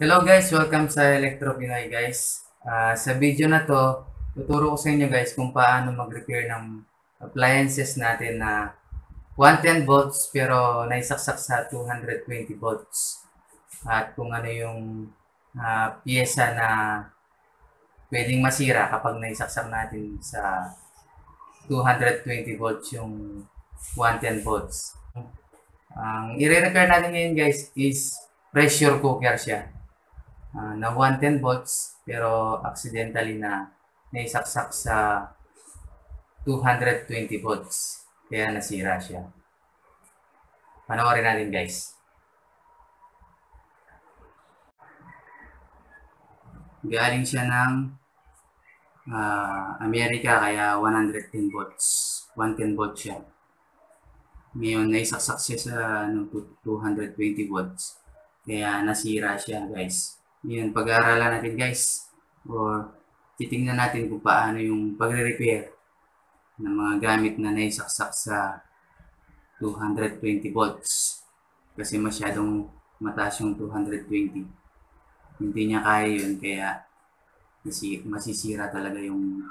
Hello guys, welcome sa Electro Pinoy guys. Sa video na to, tuturo ko sa inyo guys kung paano mag-repair ng appliances natin na 110 volts pero naisaksak sa 220 volts. At kung ano yung piyesa na pwedeng masira kapag naisaksak natin sa 220 volts yung 110 volts. Ang i-repair natin ngayon guys is pressure cooker siya. Na 110 volts pero accidentally na naisaksak sa 220 volts kaya nasira siya. Panoorin natin guys. Galing siya ng Amerika kaya 110 volts. 110 volts siya. Ngayon naisaksak siya sa 220 volts kaya nasira siya guys. Ngayon pag-aaralan natin guys or titingnan natin kung paano yung pagre-repair ng mga gamit na naisaksak sa 220 volts kasi masyadong mataas yung 220. Hindi niya kaya yun kaya masisira talaga yung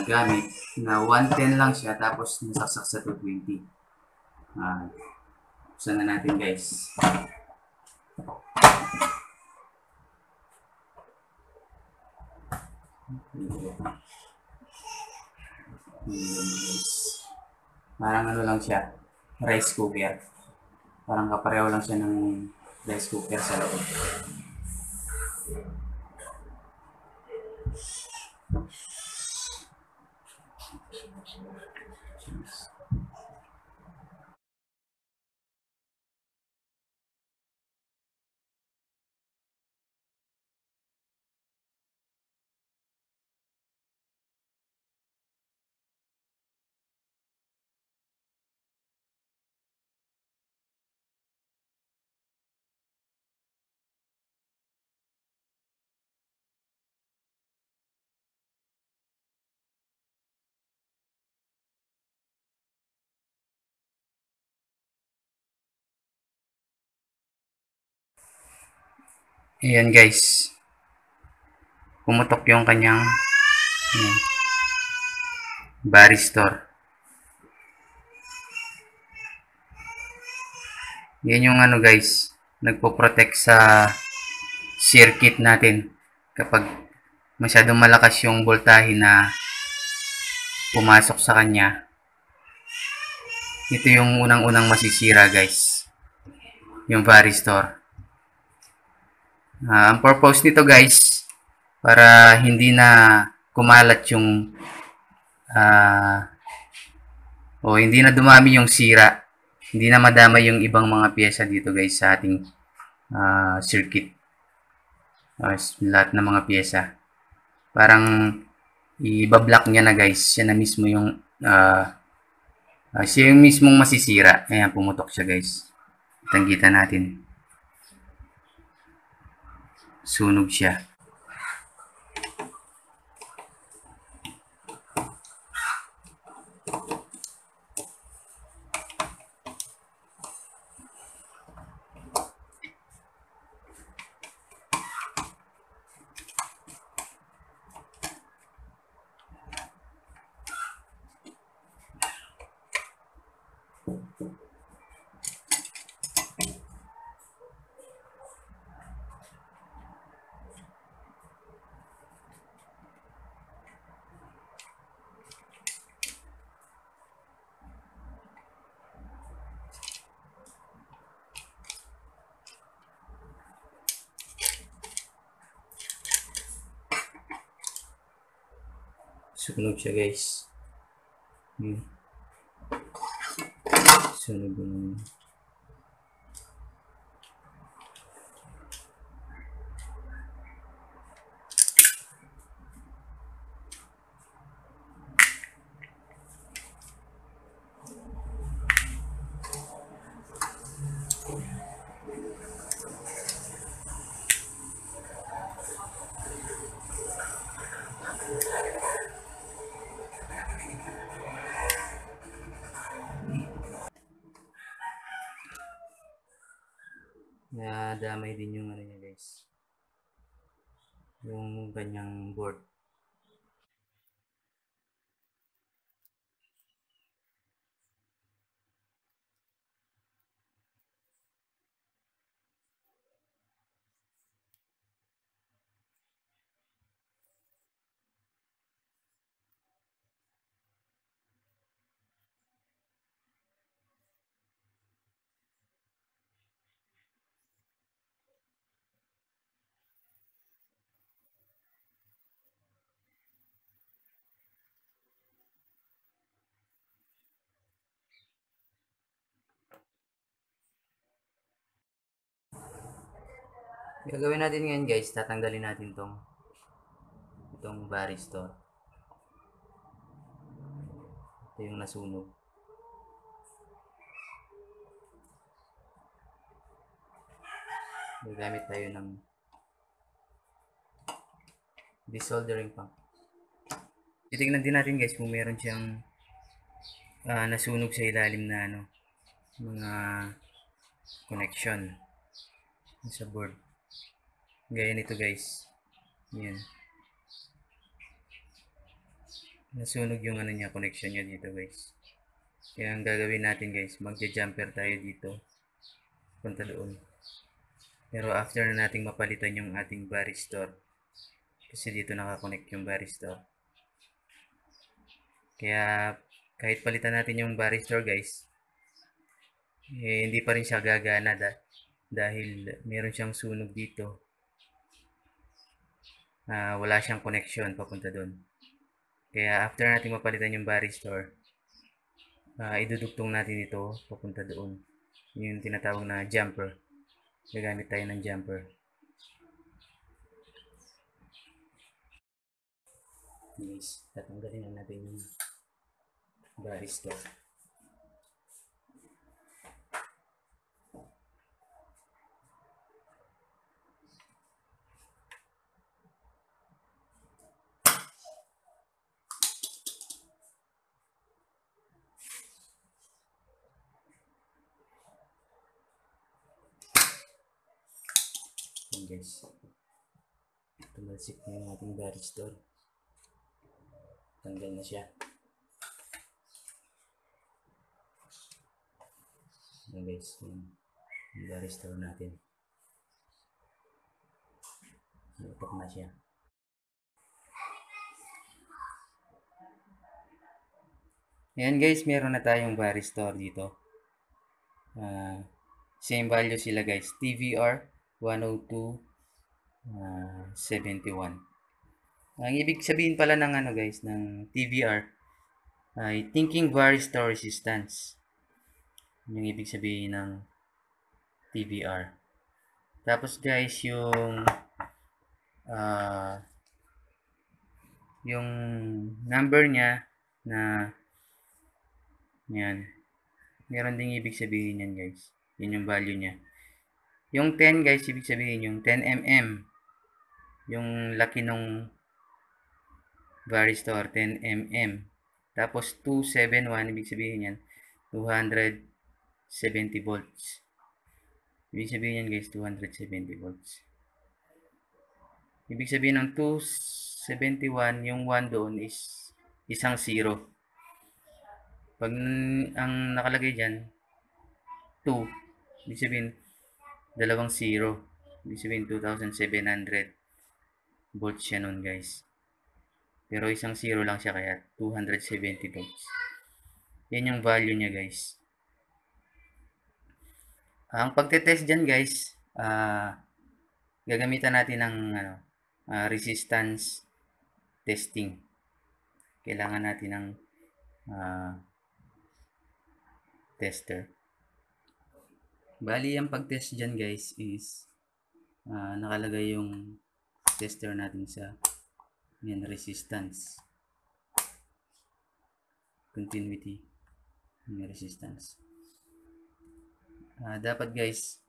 gamit na 110 lang siya tapos nasaksak sa 220. Buksan na natin guys. Parang ano lang siya, rice cooker. Parang kapareho lang siya ng rice cooker sa loob. Ayan guys. Pumutok yung kanyang varistor. Yan yung ano guys, nagpo-protect sa circuit natin kapag masyadong malakas yung voltahe na pumasok sa kanya. Ito yung unang-unang masisira guys, yung varistor. Ang purpose nito guys, para hindi na kumalat yung hindi na dumami yung sira, hindi na madamay yung ibang mga pyesa dito guys sa ating circuit, lahat ng mga pyesa. Parang i-block niya na guys, siya na mismo yung siya yung mismong masisira. Ayan, pumutok siya guys. Kitang-kita natin. Sunog siya. Sunog siya guys. Sunog yung nadamay din yung ano niya guys. yung kanyang board. Gagawin natin ngayon guys, tatanggalin natin itong varistor. Ito yung nasunog. Gagamit tayo ng desoldering pump. Titignan din natin guys kung meron siyang nasunog sa ilalim na mga connection sa board. Gaya nito guys. Yan. Nasunog yung niya, connection niya dito guys. Kaya ang gagawin natin guys, magja-jumper tayo dito. Punta doon. Pero after na nating mapalitan yung ating varistor. Kasi dito nakakonect yung varistor. Kaya kahit palitan natin yung varistor guys, hindi pa rin siya gagana dahil meron siyang sunog dito. Wala siyang connection papunta doon. Kaya after natin mapalitan yung varistor, idudugtong natin ito papunta doon. Yung tinatawag na jumper. Gagamit tayo ng jumper. Guys, tatanggalin na natin yung varistor. Yan guys, tumalsik na yung ating varistor. Tanggal na siya. Yan guys, yung varistor natin. Lutok na siya. Ayan guys, meron na tayong varistor dito. Same value sila guys. TVR 102.71. Ang ibig sabihin pala ng guys, ng TVR ay thinking varistor resistance. Yung ibig sabihin ng TVR. Tapos guys, yung number niya na yan. Meron ding ibig sabihin yan guys. Yun yung value niya. Yung 10 guys, ibig sabihin yung 10 mm. Yung laki nung varistor, 10 mm. Tapos 271, ibig sabihin yan 270 volts. Ibig sabihin yan guys, 270 volts. Ibig sabihin ng 271, yung 1 doon is isang 0. Pag ang nakalagay dyan, 2, ibig sabihin, dalawang 0. Ibig sabihin, 2,700 volts siya nun, guys. Pero isang 0 lang siya, kaya 270 volts. Yan yung value niya, guys. Ang pagtetest dyan, guys, gagamitan natin ng resistance testing. Kailangan natin ng tester. Bali, ang pag-test dyan guys is nakalagay yung tester natin sa yan, resistance. Continuity ng resistance. Dapat guys,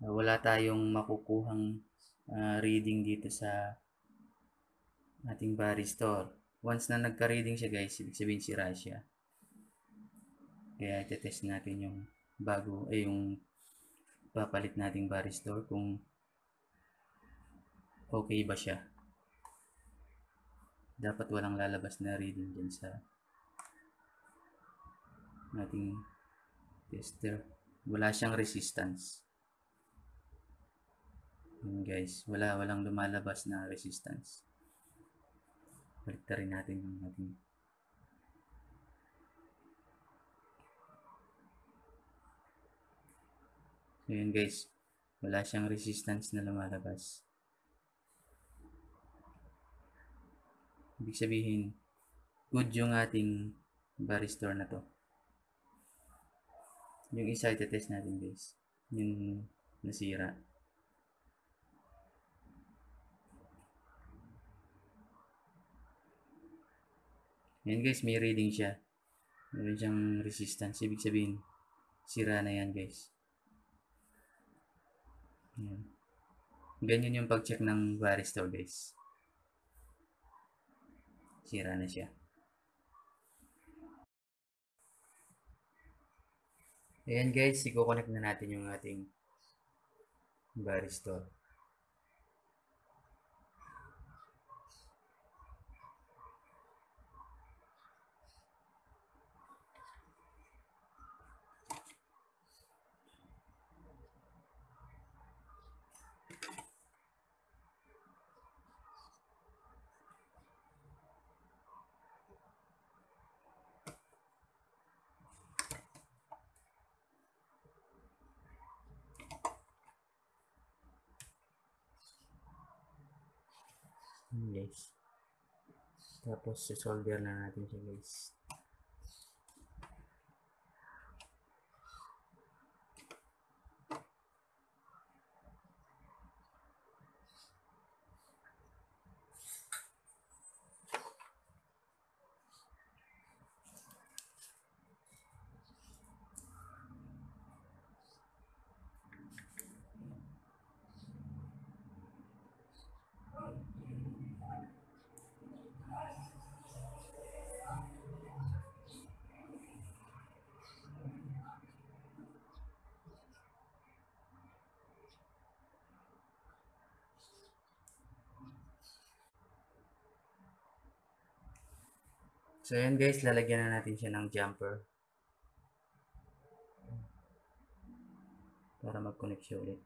wala tayong makukuhang reading dito sa ating varistor. Once na nagka-reading siya guys, ibig sabihin sira siya. Kaya ite-test natin yung yung papalit nating varistor kung okay ba siya. Dapat walang lalabas na reading dyan sa ating tester. Wala siyang resistance. Yun guys, walang lumalabas na resistance. Balik rin natin yung ating so yun guys, wala siyang resistance na lumalabas. Ibig sabihin, good yung ating varistor na to. Yung isa itetest natin guys, yung nasira. Yan guys, may reading siya. Meron siyang resistance. Ibig sabihin, sira na yan guys. Yan. Ganyan yung pag-check ng varistor guys. Sira na siya. Ayan guys, i-connect na natin yung ating varistor. Guys. Tapos, solder na natin siya guys. So, ayan guys, lalagyan na natin siya ng jumper para mag-connect siya ulit.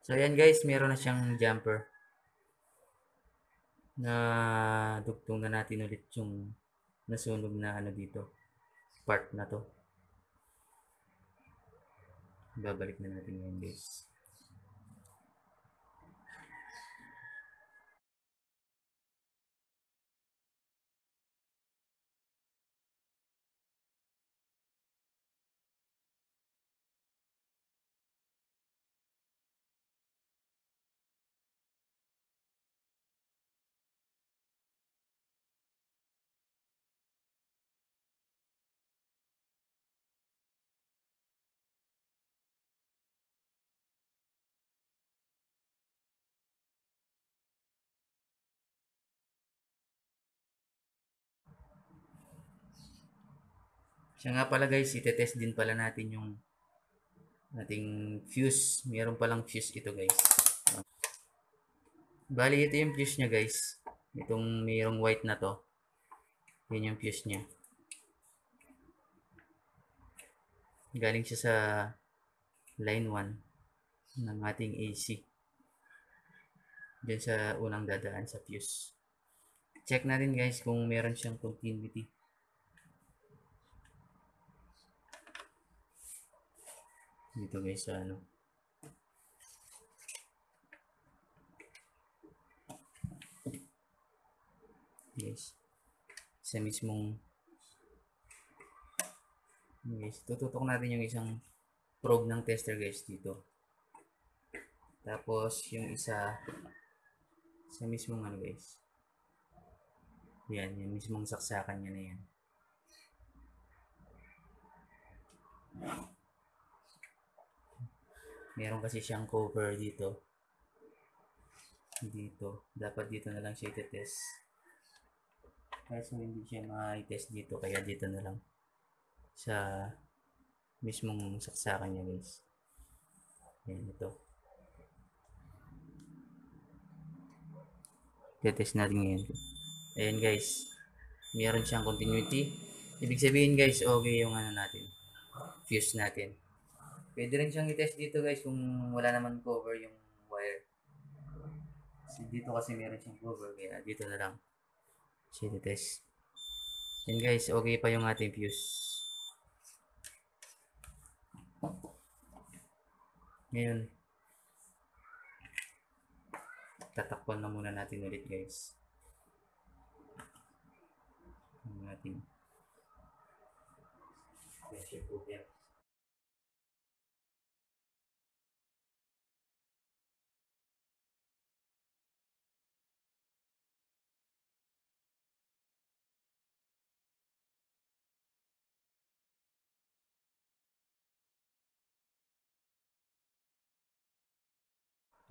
So, ayan guys, meron na siyang jumper. Na dugtong na natin ulit yung nasunog na ano dito. Part na to. Babalik na natin ngayon guys. Siya nga pala guys, itetest din pala natin yung ating fuse. Meron palang fuse ito guys. Bali ito yung fuse niya guys. Itong mayroong white na to. Yan yung fuse niya. Galing siya sa line 1 ng ating AC. Diyan sa unang dadaan sa fuse. Check natin guys kung meron siyang continuity. Dito guys sa ano. Yes. sa mismong guys, tututok natin yung isang probe ng tester guys dito. Tapos yung isa sa mismong ano guys. Yan, yung mismong saksakan niya na yan. Meron kasi siyang cover dito. Dito. Dapat dito na lang siya i-test. Kaso hindi siya ma-test dito. Kaya dito na lang. Sa mismong saksakan niya guys. Ayan ito. I-test natin ngayon. Ayan guys. Meron siyang continuity. Ibig sabihin guys, okay yung ano natin. Fuse natin. Pwede rin siyang i-test dito guys kung wala naman cover yung wire. Dito kasi meron siyang cover kaya dito na lang siya i-test. Yan guys, okay pa yung ating fuse. Ngayon, tatakpan na muna natin ulit guys. Ang ating pressure cooker.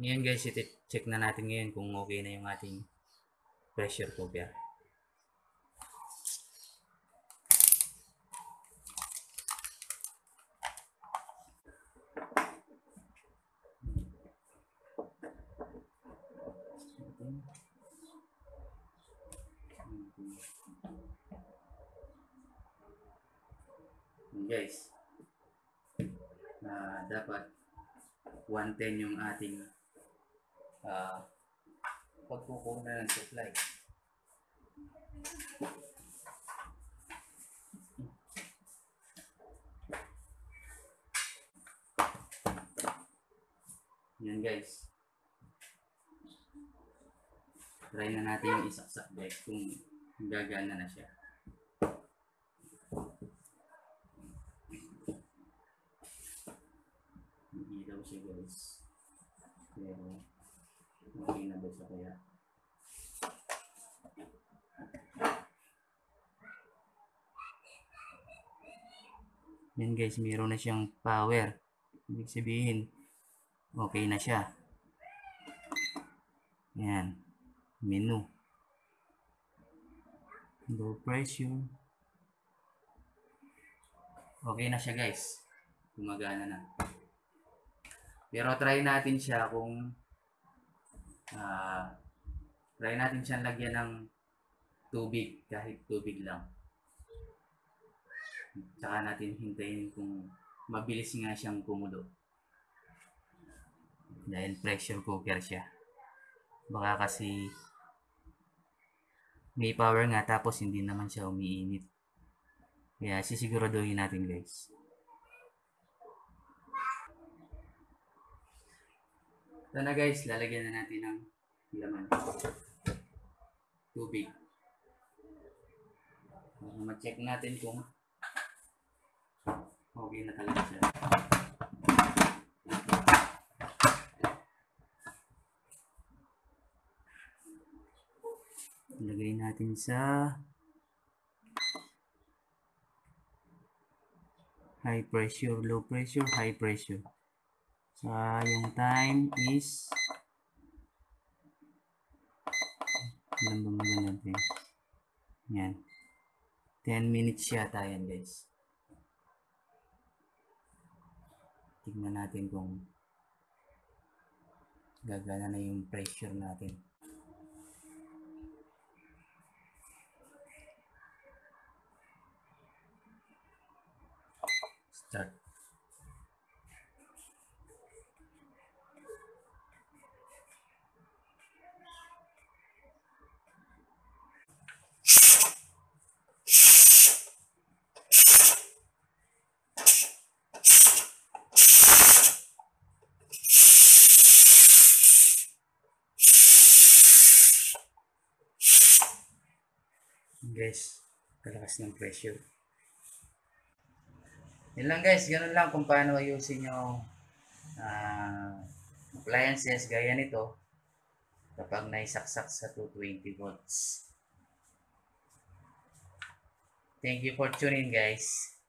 Ngayon guys, check na natin ngayon kung okay na yung ating pressure cooker. Guys, dapat 110 yung ating pagkukuha ng supply. Yan guys. Try na natin yung isaksak guys kung gagana na siya. Hindi daw siya guys. Pero okay na daw siya kaya. Yan guys, meron na siyang power. Ibig sabihin, okay na siya. Yan. Menu. Low pressure. Okay na siya guys. Gumagana na. Pero try natin siya kung try natin siyang lagyan ng tubig. Kahit tubig lang. Tsaka natin hintayin kung mabilis nga siyang kumulo. Dahil pressure cooker siya. Baka kasi may power nga tapos hindi naman siya umiinit. Kaya sisiguraduhin natin guys. Ito na guys, lalagyan na natin ng laman. Tubig. Ma-check natin kung okay na talaga siya. Ilagay natin sa high pressure, low pressure, high pressure. Yung time is ilan ba muna natin? Yan. 10 minutes yata yan guys. Tignan natin kung gagana na yung pressure natin. Start. Guys, Kalakas ng pressure. Yun lang guys, ganun lang kung paano ayusin yung appliances gaya nito kapag naisaksak sa 220 volts. Thank you for tuning guys.